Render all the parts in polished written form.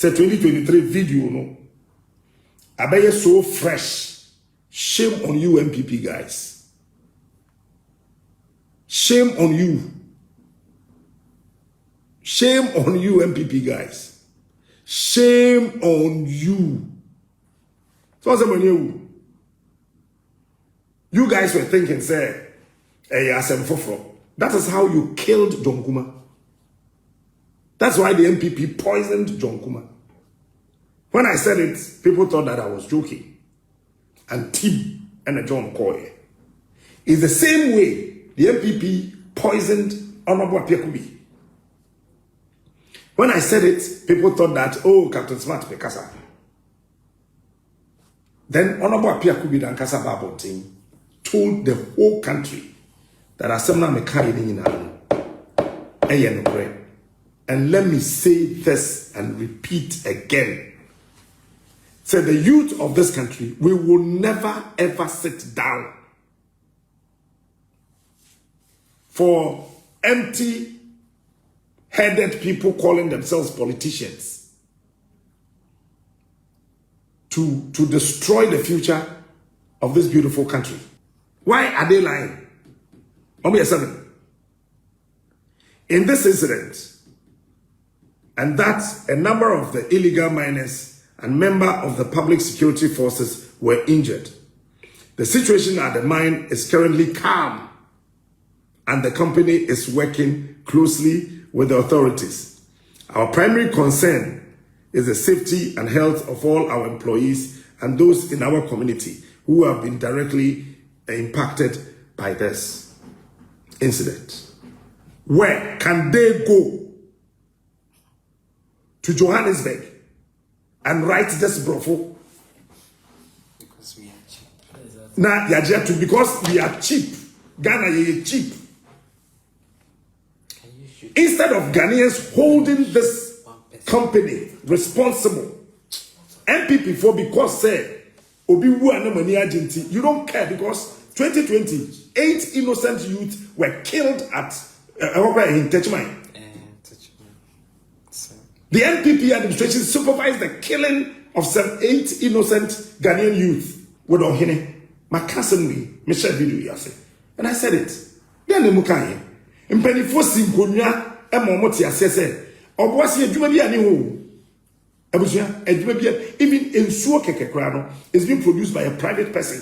Say 2023 video no. Abaye so fresh. Shame on you, MPP guys. Shame on you. Shame on you, MPP guys. Shame on you. So what's you? You guys were thinking, say, hey, that is how you killed John Kuma. That's why the MPP poisoned John Kuma. When I said it, people thought that I was joking. And Tim and John Koye. It's the same way the MPP poisoned Honorable Apiakubi. When I said it, people thought that, oh, Captain Smart Pekasa. Then Honorable Apiakubi and Kasa Babonting told the whole country that Asemna Mekai Nina. And let me say this and repeat again. Say the youth of this country, we will never ever sit down for empty-headed people calling themselves politicians to destroy the future of this beautiful country. Why are they lying? In this incident, and that a number of the illegal miners and members of the public security forces were injured. The situation at the mine is currently calm, and the company is working closely with the authorities. Our primary concern is the safety and health of all our employees and those in our community who have been directly impacted by this incident. Where can they go? To Johannesburg and write this brofo? Because we are cheap. Nah, because we are cheap. Ghana is cheap. Instead of Ghanaians holding this company responsible, MPP for because say Obi Wu and money agency, you don't care because 2020, 8 innocent youth were killed at in Techmine. The NPP administration supervised the killing of 8 innocent Ghanaian youth with Ohene. My cousin me share video yase. And I said it. Then the mukaye. Mpeni fo sinkonya e momoti asese. Oboase adwuma bi ani ho. Abusia adwuma bi even ensuo keke kra no is being produced by a private person.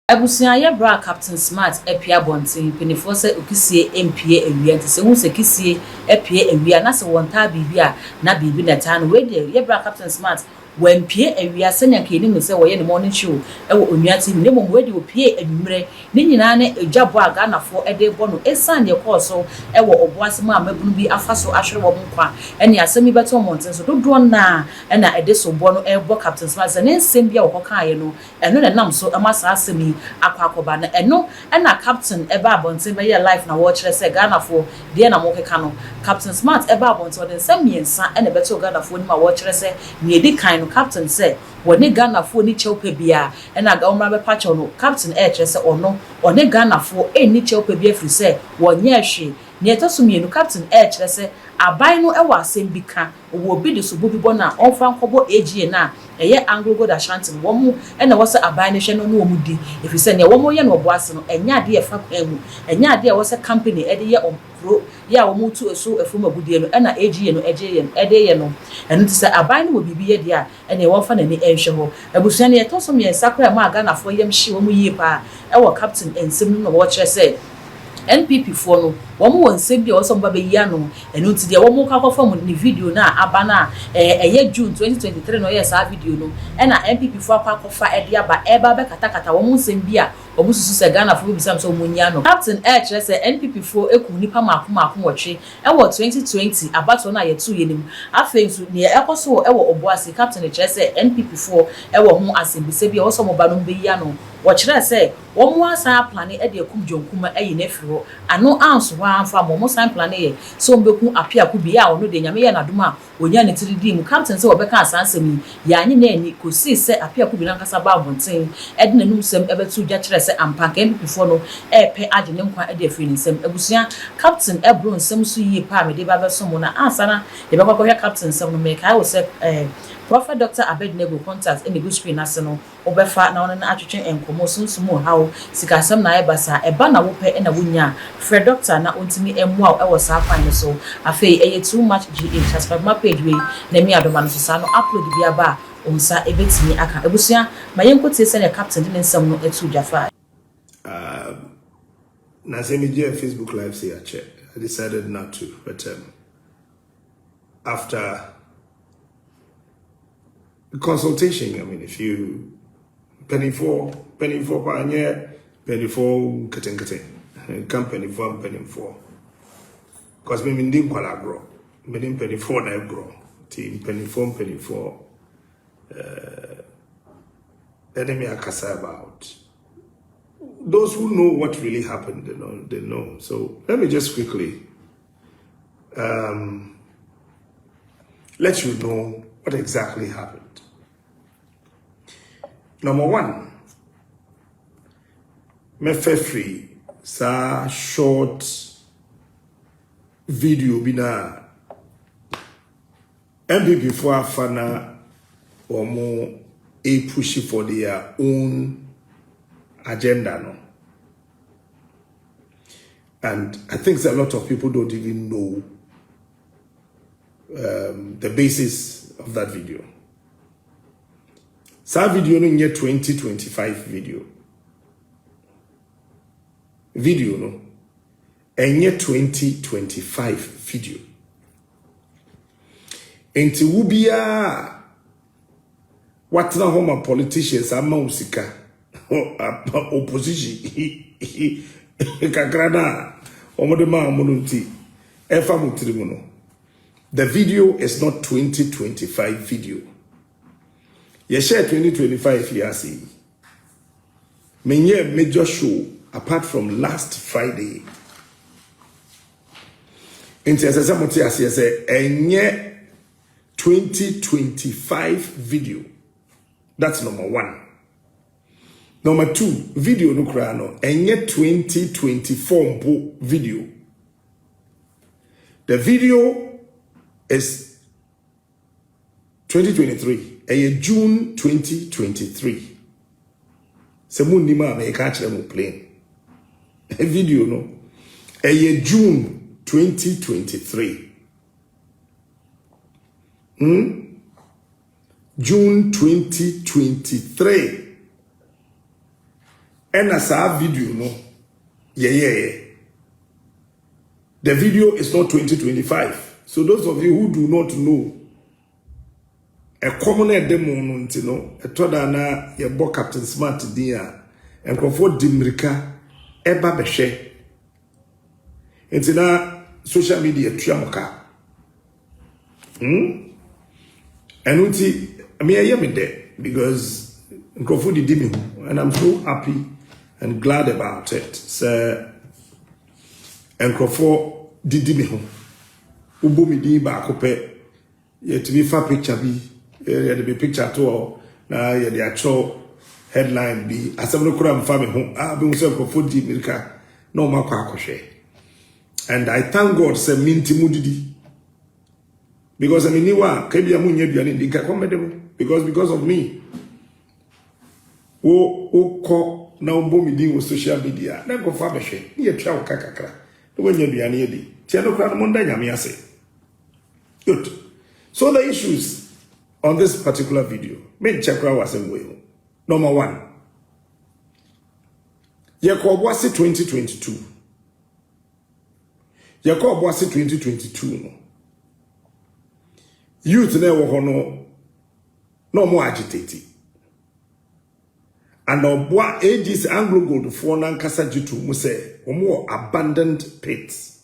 Abusia ye bra Captain Smart epia bontin penifo se okisie MPA awia nti se hu se kisie epia awia na se wonta bibia na bibi na tan we de ye bra Captain Smart when pie awia se nya ke ni se wo ye ne morning show e wo onua ti ne mom we de opie anwumre ni nyina ne ejabo aga na fo e de bo no esan de course so e wo oboase ma mabunu bi afaso ahwere wo nkwa ene asemi beto monten so dodo na e na e de so bo no e bo Captain Smart se ne nsem bia wo kan ye no eno na nam so amasa asemi akwakoba na eno na Captain eba abonten be ye life na wo kire se Ghana fo de na mo keka no Captain Smart eba abonten de nsem miensa ene beto Ghana fo ni ma wo kire se ne edi kan no Captain say when Ghana fo ni chewpe bia na ga omra be pacho no Captain kire se ono one Ghana fo ni chewpe bia firi se wonye hwe ne etosumie no Captain kire se abai no e wa asem bi ka wo bi de so bobi bo na onfa nkobo AGA na eye Anglo Gold Ashanti wo mu e na wo se abai ne hwe no no mu di efi se ne wo mo ye no oboase no enya de e fa kwamu enya de e wo se company e de ye pro ya wo mu tu eso efum agudie no e na AGA no AGA e de ye no enu ti se abai no wo bibi ye de a e na wo fa na ni enhwe ho abusua ne etoso me sakra ma aga na fo yem hye wo mu yie pa e wo Captain ensem no wo kire se NPP for no womo won sebi o so mba be yia no enu ti de womo ka kwafam ni video na aba na eye June 2023 no yes a video no e na NPP for akwakofa e de aba e ba be katakata womo nsem bi a womo susu se Ghana for bi sam so munya no Captain kire se NPP for eku nipa maako wotwe e wo 2020 abato na ye tu yenim afen su ne ekoso e wo oboase Captain kire se NPP for e wo ho asem bi se bi o so mo ba no be yia no wɔkyerɛ sɛ wɔn asan plane de akum dwonkuma ayi n'afiri hɔ ano anso hɔ amfa mo san plane yɛ so mbeku apiako bi a ɔno de nyame yɛ n'adom a onya ne tiri di mu captain sɛ wɔbɛka asansɛm yi yɛanye na ani kosi sɛ apiako bi nankasa ba abɔnten ɛde n'anum sɛm ɛbɛto gya kyerɛ sɛ ampa kɛmpifoɔ no ɛpɛ agye ne nkwa de afiri ne nsɛm abusua captain ɛbro nsɛm so yie pa me de ba bɛso mo na ansana yɛbɛkɔkɔhwɛ captain nsɛm no mɛka wɔ sɛ Prophet Dr. Abednego contact in the good screen national obefa na ona atwetwe enkomo sunsumu hawo sikasem na ebasa eba na wope na wonya Fred Doctor na ontimi emua e wo sa kwan so afei eye too much GH as my page we na mi adoma no so no upload bia ba onsa ebetimi aka ebusua mayenkote se na captain din nsem no etu jafa na se mi je Facebook live say I decided not to, but after the consultation, I mean, if you penny for pioneer, penny for keten, company for penny for, because me didn't quite grow, me didn't penny for na grow, team penny for, enemy akasa about. Those who know what really happened, they know. So let me just quickly let you know what exactly happened. Number one, me free sa short video bina MPP for afana or more a push for their own agenda, no. And I think that a lot of people don't even know the basis of that video. That video no nye 2025 video. Video no. Enye 2025 video. Enti wubia watna homa politicians ama usika opposition kakrana omodema omonunti efa mutirimuno. The video is not 2025 video. You share 2025 years. Menye major show apart from last Friday. Inti asese moti asese enye 2025 video. That's number one. Number two, video no kra no enye 2024 video. The video is 2023. June 2023. Semundi ma me catch them plane. A video no. June 2023. June 2023. And as a video no. Yeah. The video is not 2025. So those of you who do not know, a common demo no a toda na ye bo Captain Smart dia and comfort dimrika eba behwe entina social media tuamoka and unti me aye me there because comfort did me and I'm so happy and glad about it. So and comfort did me ubo me di ba kope ye to be fa picture bi the be picture to all na the actual headline be asem kura mfa me ho be so ko di mirika no makwa akohwe. And I thank God say minti mudidi because I mean niwa ka bia munya duane ndi ka komede because of me wo ko na umbo mi di wo social media na go fa behwe ni ye twa wo kakakra no wanya duane ye di tie no kura no nda nyame ase. Good. So the issues on this particular video, me chakra was in way. Number one, Yakobwasi 2022. Yakobwasi 2022. No. Youth no more agitated. And obwa ages Anglo Gold for nankasa jitu muse more abandoned pits.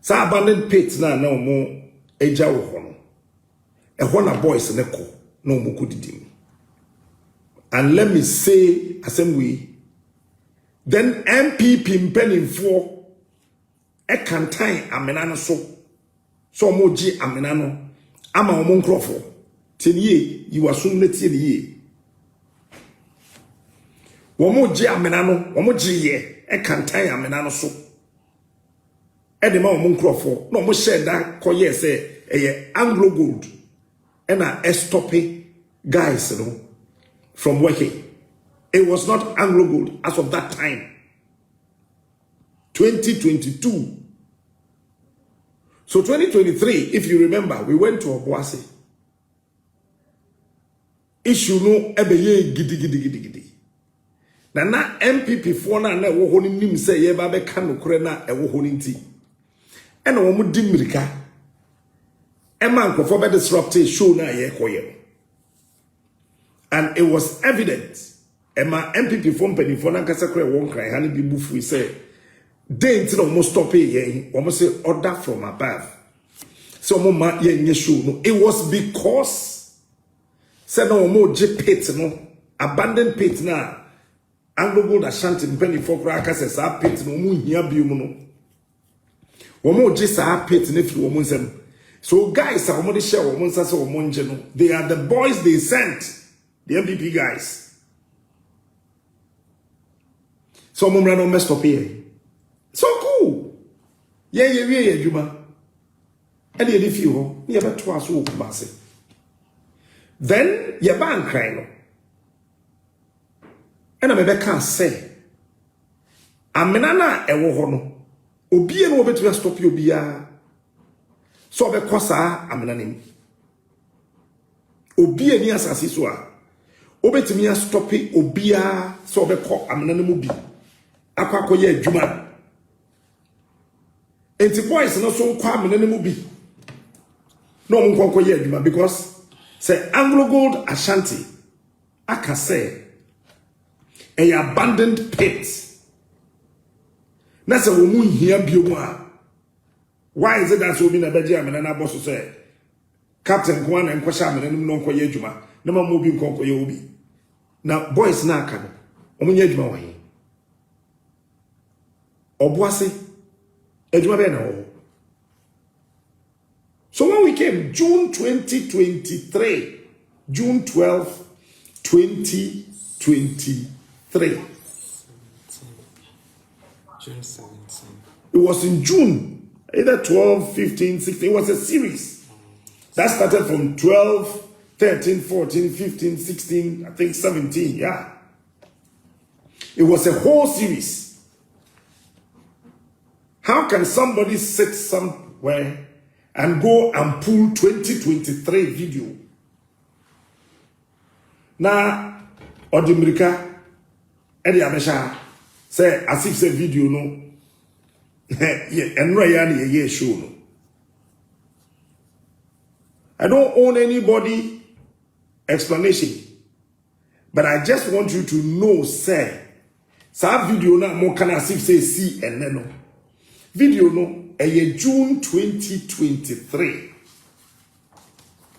Sa abandoned pits na more eja wohono. A boys neko no mukudidim. And let me say, assembly, then MPP penning for a cantain amenano so moji amenano ama omonkrofo. Tiye, you assume that ye. Womoji amenano, womoji ye, a cantain amenano so. Edema omonkrofo, no mo share that koye say, Anglo Gold, and a stopping guys, you know, from working. It was not Anglo Gold as of that time. 2022. So 2023, if you remember, we went to Obuasi. Issue no ebeye gidi. Na MPP for na wo honi nim say ye ba be kan nokre na ewo honi nti. E na wo mu di mirika. E man ko for be disrupt show na ye koye. And it was evident. Emma MPP from penny for na kasa kre won cry hani bi bufu say dey nti no mo stop ye almost say order from above. So mo ma ye nye show no. It was because say no mo je pit no abandoned pit na Anglo Gold Ashanti penny for kra kasa sa pit no mo hia bi mu no. Wo mo je sa pit na fi wo mo nsem. So guys are mo de share wo mo nsa say wo mo nje no. They are the boys they sent. The MPP guys. So mumra no messed up here. So cool. Yeah, Juma. And you if you never twice walk massive. Then your bank crying. And I can't say. Amenana ewo hono. Obi no betu stop you bia. So be kosa amenanim. Obi ani asase so a. Obetimi stop obia so be ko amenanim bi. Akwa ye adwuma enti boys no so kwa amenanim bi no mo ye adwuma because say Anglo Gold Ashanti aka say a abandoned pit na say wo mu hia biomu a why is it that so bi na beje amenana boss say captain kwa na nkwasha amenanim no ye adwuma na ma mo bi ye obi na boys na aka no omunye adwuma wa he Obuasi, ejuma be na wo. So when we came June 2023, June 12, 2023. June 17. It was in June, either 12, 15, 16. It was a series that started from 12, 13, 14, 15, 16, I think 17. Yeah. It was a whole series. How can somebody sit somewhere and go and pull 2023 video? Now, Odimrika, Eddie Abesha, say, as if say video no, and Ryan ye show no. I don't own anybody explanation, but I just want you to know, say, video na mo can as if say see and no. Video no, June 2023.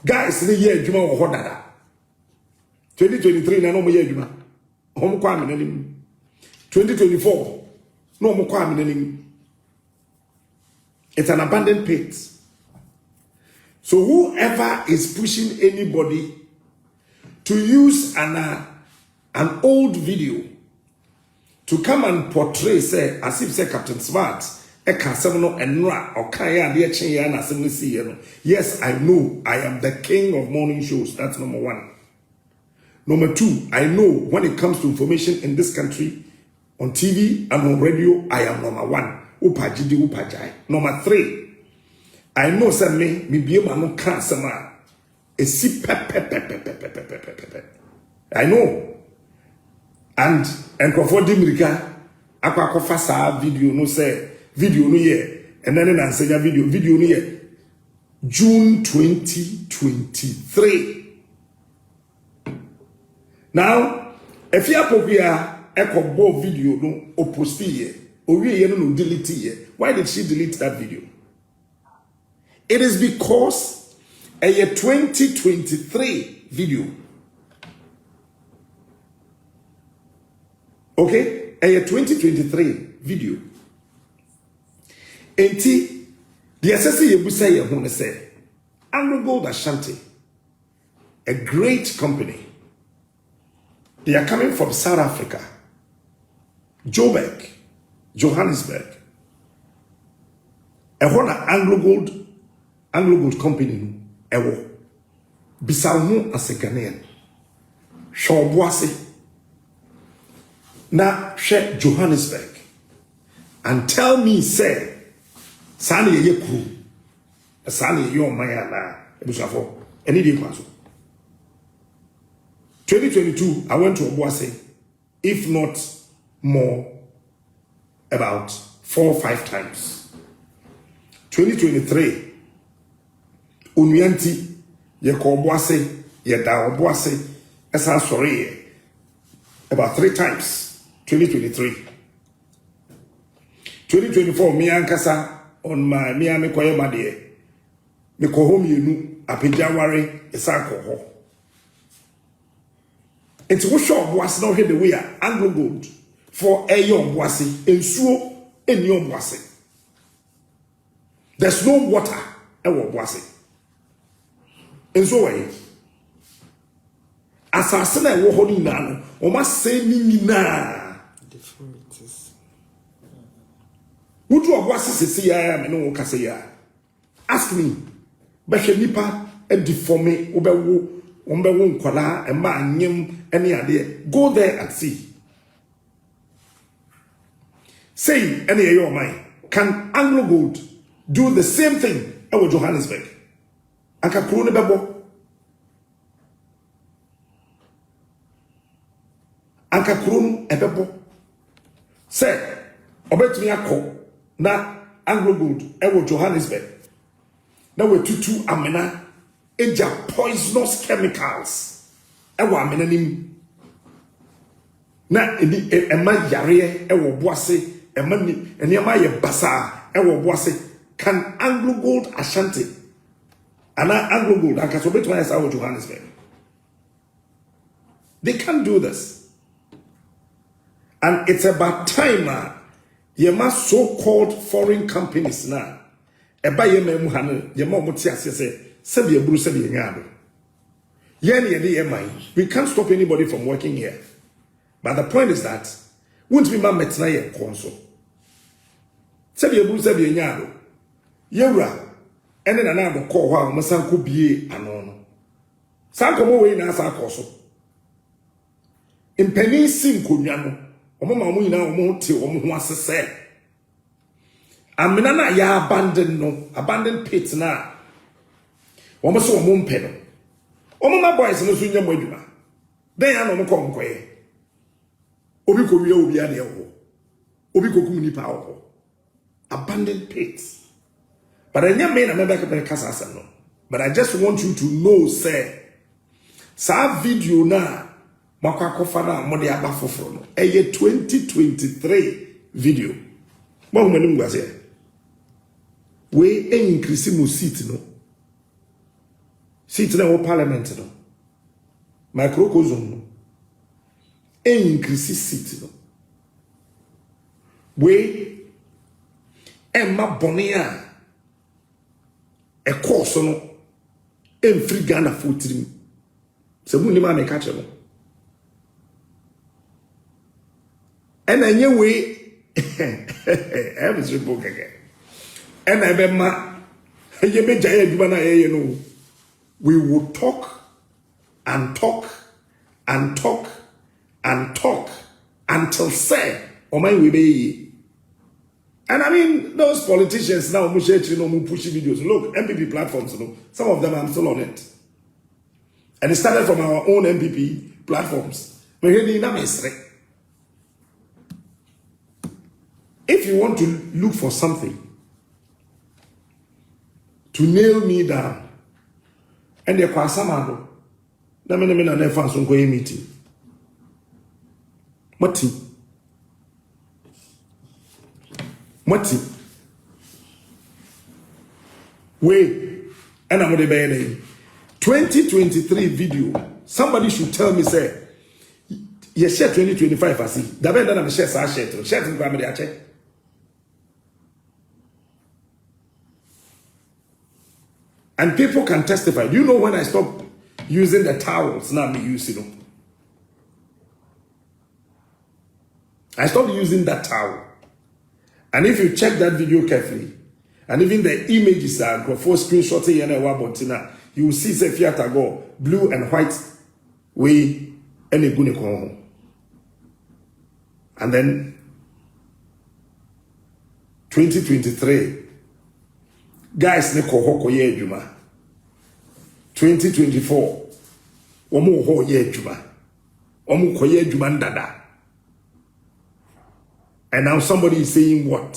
Guys, the year Juma or Hodada. 2023, no more year Juma. Home quam 2024, no more quam. It's an abandoned pit. So whoever is pushing anybody to use an old video to come and portray, say, as if say Captain Smart, yes, I know I am the king of morning shows. That's number one. Number two, I know when it comes to information in this country, on TV and on radio, I am number one. Number three, I know some me be able to cancer. I know. And for Dimrika, I fasa video no say video no year and then answer video no year June 2023. Now, if you are echo video no or post here or we no delete here, why did she delete that video? It is because a 2023 video. Okay? A 2023 video. Enti, the assessor Yebusa Yehune said, Anglo Gold Ashanti, a great company. They are coming from South Africa, Joburg, Johannesburg. A Hona Anglo Gold company, ewo. Bisamu as a Ghanaian. Shawbuase. Na she Johannesburg. And tell me, say, Sani ye crew. Sani ye maya na ebusafo. Any day kwaso. 2022, I went to Obuase, if not more, about 4 or 5 times. 2023, Unyanti, ye ko Obuase, ye da Obuase, esa sorry, about 3 times. 2023. 2024, me ankasa on my me koye made. Me ko home yenu apejaware esa ko ho. It's what show Obuase now here the way Anglo Gold for a young Obuase and so any Obuase. There's no water at Obuase. And so assassin I walk on now, or must say me na. Would you Obuase say I am no Cassia? Ask me, Basha Nipa and deforme Obewo. Kwala and man nyem any idea. Go there and see. Say any of your mind. Can Anglo Gold do the same thing at Johannesburg? Anka Kurone Bebo. Anka Kurone Ebebo. Say, Obetumi Ako na Anglo Gold at Johannesburg. Now we're tutu amena. Eja poisonous chemicals. Ewa amenanim. Na ema yare ewo Obuase ema ni eniema ye basa ewo Obuase. Can Anglo Gold Ashanti ana Anglo Gold akaso betuma yesa wo Johannesburg? They can't do this. And it's about time yema so-called foreign companies na eba yema mu hanu yema omuti asese Sebi ebru sebi enyado. Yen yedi emai. We can't stop anybody from working here. But the point is that won't be ma metna ye konso. Sebi ebru sebi enyado. Yewra ene na na do call ho a masanko bie ano no. Sanko mo we na asa akoso. Impeni sinkonwa no. Omo ma mo nyina omo te omo ho asese. Amena na ya abandon pit na. Omo so omo mpe no. Omo ma boys no so nyam adwuma. Den ya no mo kom koye. Obi ko wiye obi ade ho. Obi ko kum nipa ho. Abandoned pits. But I never made a member kasa no. But I just want you to know, say, sa video na makwa kofa na mo de aba foforo no. Eye 2023 video. Mo humanim gwase. We increase mo seat no. Seat na wo parliament no. Microcosm no. Increase seat no. We emma bonia e course no free Ghana futrim. Se mu ni ma me catch no. And anyway, every book again. And I remember, we will talk and talk and talk and talk until say, oh my, we be. And I mean, those politicians now, pushing videos. Look, MPP platforms, some of them I'm still on it. And it started from our own MPP platforms. If you want to look for something to nail me down, and the Kwasamado, na never so go meeting. Mati. Wait, and I'm going to 2023 video. Somebody should tell me, say, Yes, share 2025 I see. The bend that I'm share shirt. Shirt in family check. And people can testify. Do you know when I stopped using the towels? Now me using them. I stopped using that towel. And if you check that video carefully, and even the images are for screenshots you will see say Fiat go blue and white way and a gune home. And then 2023 guys ne ko hoko ye adwuma 2024 omo ho ye adwuma omo ko ye adwuma ndada. And now somebody is saying what?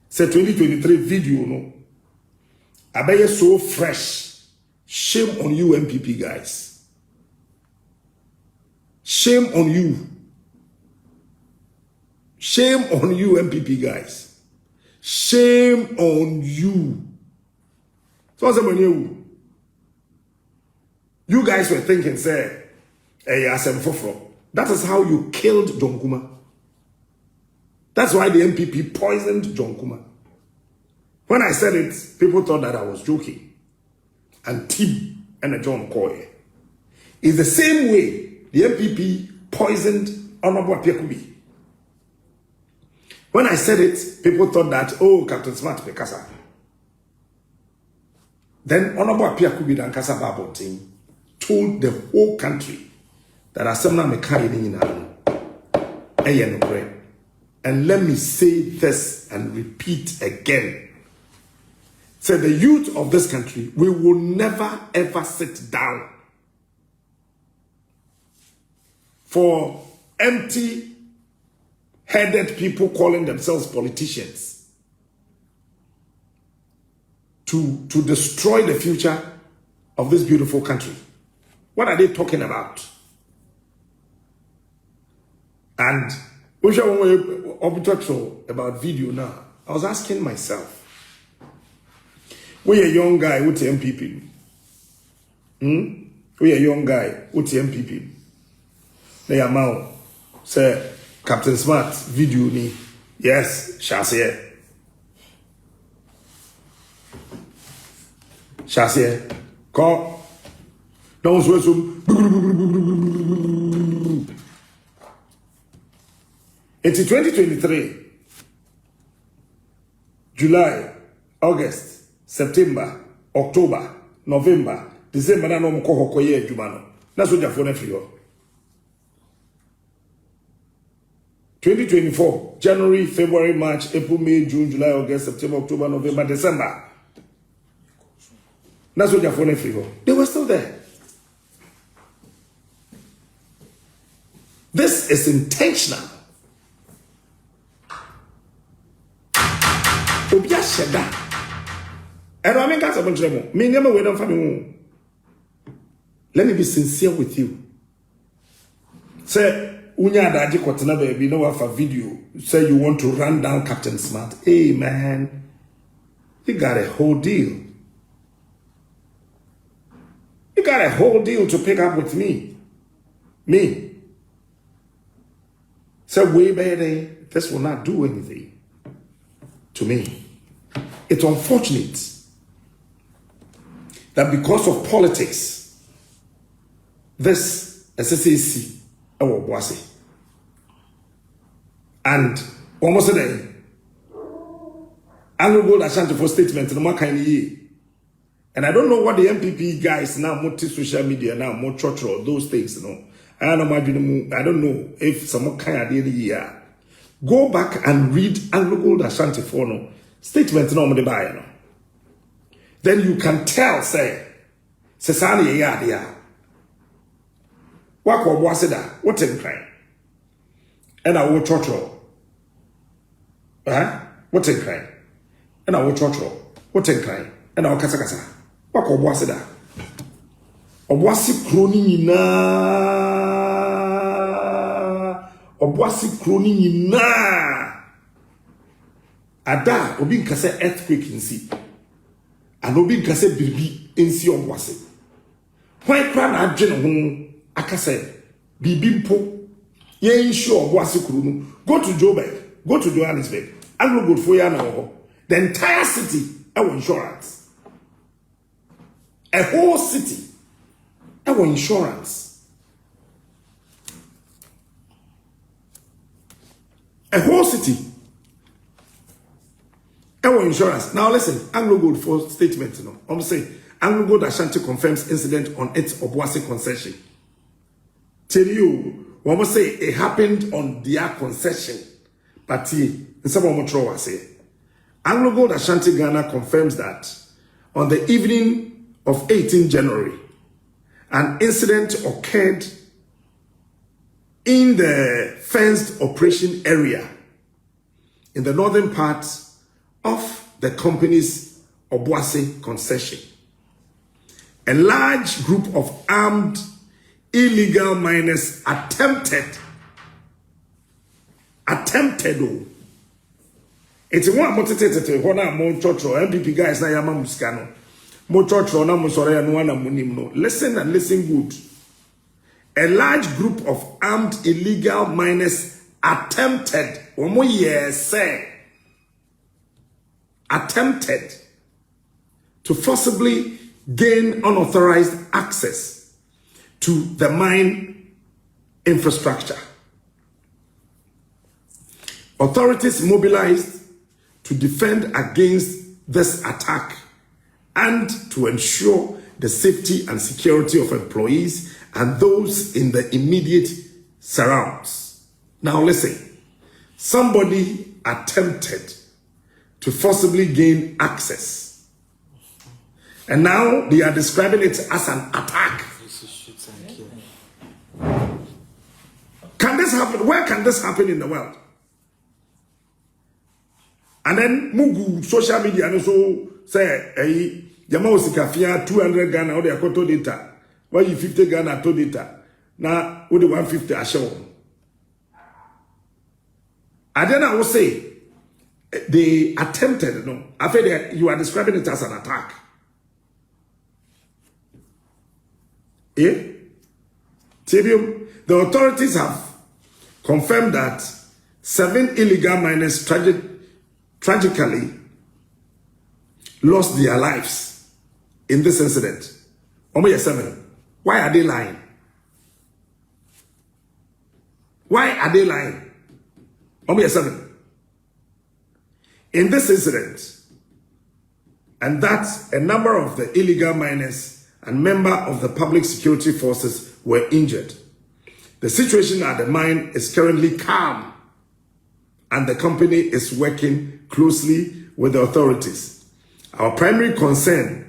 Say 2023 video no. Abaye so fresh. Shame on you MPP guys. Shame on you. Shame on you MPP guys. Shame on you. So you guys were thinking say hey asem foforo. That is how you killed John Kuma. That's why the MPP poisoned John Kuma. When I said it, people thought that I was joking. And Tim and John Koye. It's the same way the MPP poisoned Honorable Apiakubi. When I said it, people thought that, oh, Captain Smart Pekasa. Then Honorable Apiakubi and Kasa Babonting told the whole country that Asemna Mekai in Ayan. And let me say this and repeat again. Say the youth of this country, we will never ever sit down for empty-headed people calling themselves politicians to destroy the future of this beautiful country. What are they talking about? And we talk about video now. I was asking myself, we a young guy with the MPP. We a young guy with the MPP. They are now say Captain Smart video ni. Yes, Shasie. Shasie. Call. Don't swear some. It's 2023, July, August, September, October, November, December, na no mko hokoye jumano. Na soja phone fio. 2024, January, February, March, April, May, June, July, August, September, October, November, December. Na soja phone fio. They were still there. This is intentional. Obia sheda. And I mean, that's a bunch of them. Me never wait on family. Let me be sincere with you. Say, Unya Daji Kotana baby, no for video. Say you want to run down Captain Smart. Hey man, you got a whole deal. You got a whole deal to pick up with me. Me. Say way better. This will not do anything to me. It's unfortunate that because of politics, this SSAC and almost a day, I will go Ashanti for statement no more kind of year. And I don't know what the MPP guys now more social media now more church or those things, you know. I don't know if some kind of year. Go back and read Anglo Gold Ashanti for no statement no me buy no. Then you can tell say Sesani ya dia. Wako boaseda what in cry. And I will chotro. What in cry. And I will chotro. What in cry. And I will kasa. Wako boaseda. Oboasi kroni na. Oboasi kroni nyina ada obi nkase earthquake nsi and obi nkase biribi nsi oboasi when kra na adwe no ho akase Bibimpo, ye sure Boasikuru, go to Joburg, go to Johannesburg, Anglo Good for Yana, the entire city, our insurance. A whole city, our insurance. A whole city, our insurance. Now listen, Anglo Gold for statement, I'm saying Anglo Gold Ashanti confirms incident on its Obuasi concession. Tell you, one must say it happened on their concession. But in some of say Anglo Gold Ashanti Ghana confirms that on the evening of 18 January, an incident occurred in the fenced operation area in the northern part of the company's Obuasi concession. A large group of armed illegal miners attempted it's one motivated one more chotro MPP guys na yama muskano mo chotro na mo sore no na munim no. Listen and listen good. A large group of armed illegal miners attempted to forcibly gain unauthorized access to the mine infrastructure. Authorities mobilized to defend against this attack and to ensure the safety and security of employees and those in the immediate surrounds. Now listen, somebody attempted to forcibly gain access, and now they are describing it as an attack. Can this happen? Where can this happen in the world? And then Mugu social media and so say hey Yama Sikafia 200 Ghana or their koto data. Why you 50 Ghana to data? Now with the 150 asho. And then I will say they attempted, no. I feel you are describing it as an attack. Tibium, the authorities have confirmed that 7 illegal miners tragically lost their lives in this incident. Only 7. Why are they lying? Why are they lying? Only 7. In this incident, and that a number of the illegal miners and member of the public security forces were injured. The situation at the mine is currently calm, and the company is working closely with the authorities. Our primary concern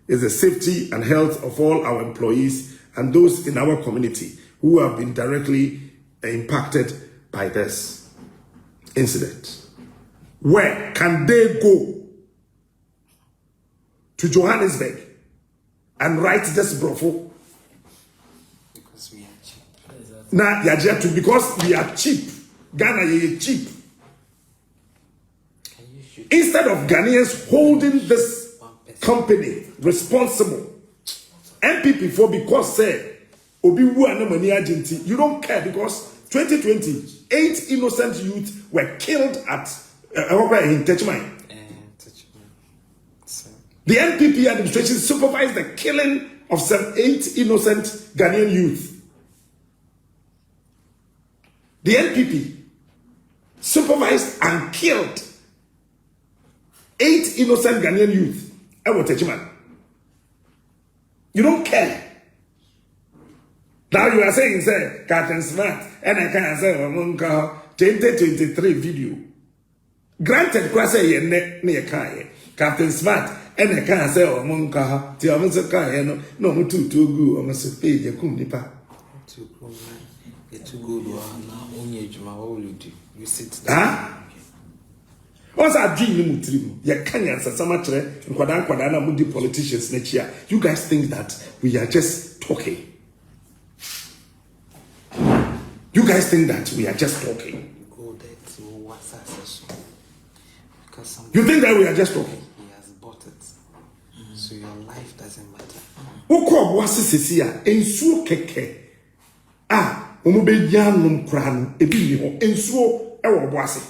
is the safety and health of all our employees and those in our community who have been directly impacted by this incident. Where can they go to Johannesburg and write this brofo? Because we are cheap. Nah, because we are cheap. Ghana is cheap. Instead of Ghanaians holding this company responsible, MPP for because say Obi Wu and money agency, you don't care because 2020, 8 innocent youth were killed at in Techmine. The NPP administration supervised the killing of 8 innocent Ghanaian youth. The NPP supervised and killed 8 innocent Ghanaian youth. You don't care. Now you are saying, say, Captain Smart, and I can't say, 2023 video. Granted, Captain Smart, and I can't say, Monka, Tiamuka, no, too good, almost pay your kumnipa. Too good, what will you do? You sit down. What's our dream? You can't answer so much. Politicians next year. You guys think that we are just talking. You guys think that we are just talking. You think that we are just talking. He has bought it. So your life doesn't matter. Oko wasi sisia ensuo keke. Ah, omo be yanum kra no ebi ni ho ensuo e wo boase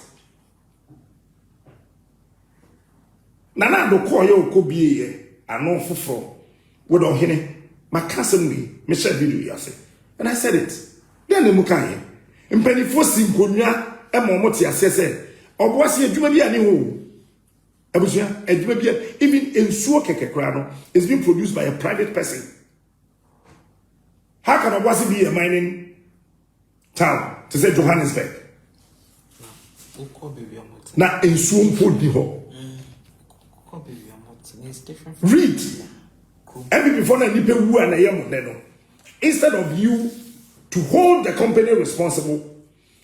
na do call ye okobie ye ano foforo wo do hene makasem ni me share video yase and I said it then the mukan ye mpanifo sinkonwa e mo mo ti asese oboase adwuma bi ani ho abusia adwuma bi even ensuo kekekra no is being produced by a private person. How can oboase be a mining town to say Johannesburg na ensuo mpo di ho it's different. Read. Every before na nipe wu na ye mo no. Instead of you to hold the company responsible,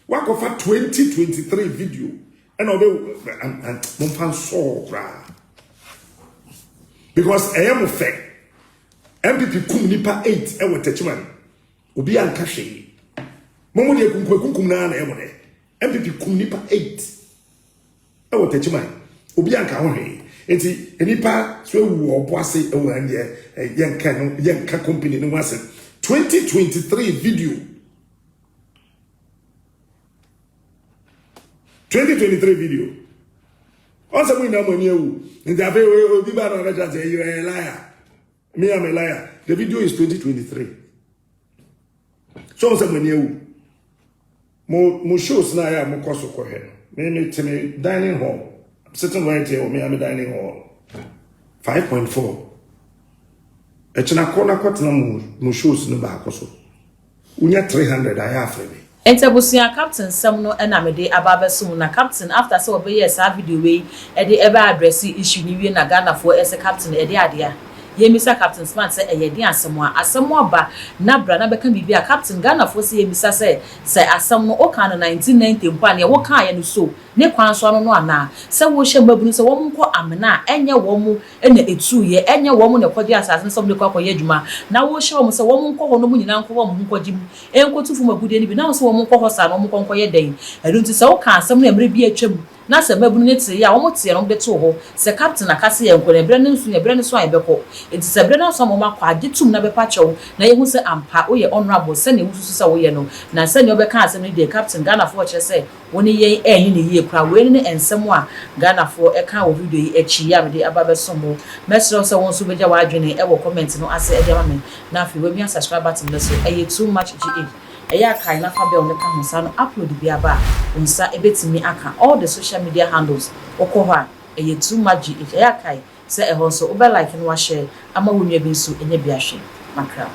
work of a 2023 video and mon fan so bra. Because I am fair. MPP kum nipa 8 e wo techiman. Obi an ka hwe. Momo de kunkum na na e mo ne. MPP kum nipa 8 e wo techiman. Obi an ka ho hwe. Enti enipa so wu oboase e wo an ye yenka company no wase 2023 video 2023 video on say we na money ewu nti afi obi ba na na say you are a liar me am a liar the video is 2023 so on say money ewu mo shows na ya mo koso ko he me timi dining hall sitting right here with me, I'm dining hall. 5.4. Echina kona kwatna mu shows no ba akoso. Unya 300 I have me. Entabusia captain samno na mede ababesum na captain after so be yes video we e de ebe address issue ni wie na Ghana for as captain e de ade a Yemisa Captain Smart say eyedi asemo ba na bra na beka bibia Captain Ghana for say yemisa say asem no oka no 1990 mpa ne wo kan ye no so ne kwan so no ana say wo hye mabunu say wo mko amena enye wo mu na etu ye enye wo mu ne kwodi asase so de kwakọ ye adwuma na wo hye wo mu say wo mko ho no mu nyina nko wo mu kwodi mu enkotu fu magude ni bi na so wo mko ho sa no mko nko ye den edunti say wo kan asem no emre bi atwam na se mabunu ne tie ya wo mo tie no de to ho se captain akase ye nko ne bre ne nsu ne bre ne so an beko enti se bre na so mo makwa agitum na be pa chew na ye hu se ampa wo ye honorable se ne hu su se wo ye no na se ne obeka asem ne de captain Ghana for che se woni ye enyi ne ye kra we ne ensem a Ghana for e kan wo video yi echi ya me de ababe somo mesro se won su beja wa adwene e wo comment no ase e de ma me na afi we mi subscribe button le so e too much GA eya kai na fa be on ka hunsa no upload bi aba unsa ebetimi aka all the social media handles okohwa eye too much eya kai se e ho so obe like no wa share ama wonua bi nso enye bi ahwe makra